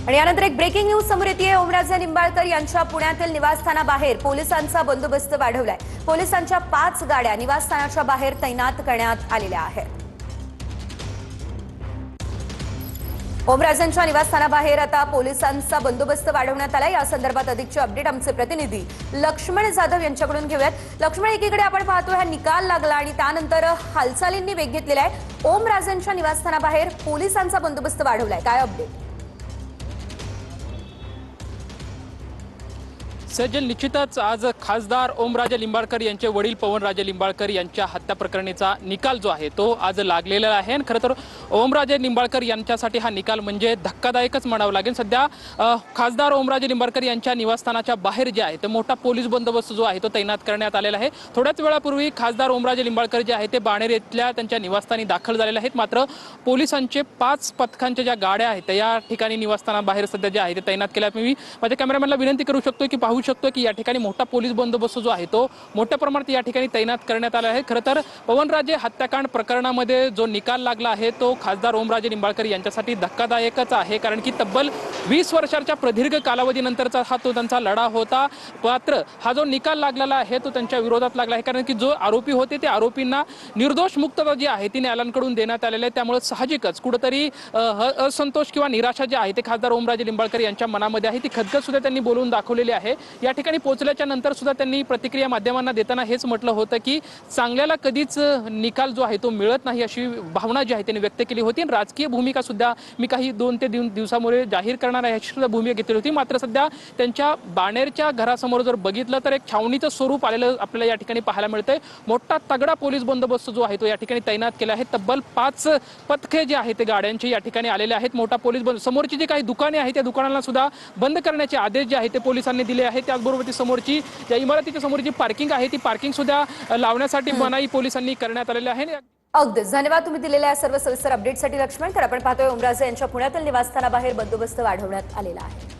आणि यानंतर एक ब्रेकिंग न्यूज समोर येते। ओमराजे निंबाळकर यांच्या पुण्यातील निवासस्थानाबाहेर पोलिसांचा बंदोबस्त वाढवलाय। पोलिसांच्या 5 गाड्या निवासस्थानाच्या बाहेर तैनात करण्यात आलेल्या आहेत। ओमराजेंच्या निवासस्थानाबाहेर आता पोलिसांचा बंदोबस्त वाढवण्यात आलाय। या संदर्भात अधिकची अपडेट आमचे प्रतिनिधी लक्ष्मण जाधव यांच्याकडून घेऊयात। लक्ष्मण, एकीकडे आपण पाहतो हा निकाल लागला आणि त्यानंतर हालचालींनी वेग घेतलेला आहे। ओमराजेंच्या निवासस्थानाबाहेर पोलिसांचा बंदोबस्त वाढवलाय, काय अपडेट? सज्जन, निश्चितच आज खासदार ओमराजे लिंबाळकर यांचे वडील पवनराजे लिंबाळकर यांच्या हत्या प्रकरणीचा निकाल जो आहे तो आज लागलेला आहे। आणि खरं तर ओमराजे लिंबाळकर यांच्यासाठी हा निकाल म्हणजे धक्कादायकच म्हणावं लागेल। सध्या खासदार ओमराजे लिंबाळकर यांच्या निवासस्थानाच्या बाहेर जे आहे ते मोठा पोलीस बंदोबस्त जो आहे तो तैनात करण्यात आलेला आहे। थोड्याच वेळापूर्वी खासदार ओमराजे लिंबाळकर जे आहे ते बाणेर येथल्या त्यांच्या निवासस्थानी दाखल झालेले आहेत। मात्र पोलिसांचे 5 पथकांच्या ज्या गाड्या आहेत या ठिकाणी निवासस्थानाबाहेर सध्या जे आहे ते तैनात केल्यात। मी माझ्या कॅमेरामॅनला विनंती करू शकतो की पाहू शकतो की या ठिकाणी मोठा पोलीस बंदोबस्त जो आहे तो मोठ्या प्रमाणात या ठिकाणी तैनात करण्यात आला आहे। खरं तर पवनराजे हत्याकांड प्रकरणामध्ये जो निकाल लागला आहे तो खासदार ओमराजे लिंबाळकर यांच्यासाठी धक्कादायकच आहे, कारण की तब्बल 20 वर्षांच्या प्रदीर्घ कालावधीनंतरचा हा तो त्यांचा लढा होता। मात्र हा जो निकाल लागलेला आहे तो त्यांच्या विरोधात लागला आहे, कारण की जो आरोपी होते ते आरोपींना निर्दोष मुक्तता जी आहे ती न्यायालयाकडून देण्यात आलेली आहे। त्यामुळे साहजिकच कुठेतरी असंतोष किंवा निराशा जी आहे ते खासदार ओमराजे लिंबाळकर यांच्या मनामध्ये आहे ती खदखद सुद्धा त्यांनी बोलून दाखवलेली आहे। या ठिकाणी पोहोचल्याच्या नंतर सुद्धा त्यांनी प्रतिक्रिया माध्यमांना देताना हेच म्हटलं होतं की चांगल्याला कधीच निकाल जो आहे तो मिळत नाही अशी भावना जी आहे त्यांनी व्यक्त केली होती। आणि राजकीय भूमिका सुद्धा मी काही 2 ते 3 दिवसामुळे जाहीर करणार आहे अशी सुद्धा भूमिका घेतली होती। मात्र सध्या त्यांच्या बाणेरच्या घरासमोर जर बघितलं तर एक छावणीचं स्वरूप आलेलं आपल्याला या ठिकाणी पाहायला मिळतंय। मोठा तगडा पोलीस बंदोबस्त जो आहे तो या ठिकाणी तैनात केला आहे। तब्बल 5 पथके जे आहेत ते गाड्यांचे या ठिकाणी आलेले आहेत। मोठा पोलीस समोरची जी काही दुकाने आहेत त्या दुकानांना सुद्धा बंद करण्याचे आदेश जे आहेत ते पोलिसांनी दिले आहेत। त्याचबरोबर ती समोरची या इमारतीच्या समोर जी पार्किंग आहे ती पार्किंग सुद्धा लावण्यासाठी मनाई पोलिसांनी करण्यात आलेली आहे। अगदीच धन्यवाद तुम्ही दिलेल्या सर्व सविस्तर अपडेटसाठी लक्ष्मण। तर आपण पाहतोय ओमराजे यांच्या पुण्यातील निवासस्थानाबाहेर बंदोबस्त वाढवण्यात आलेला आहे।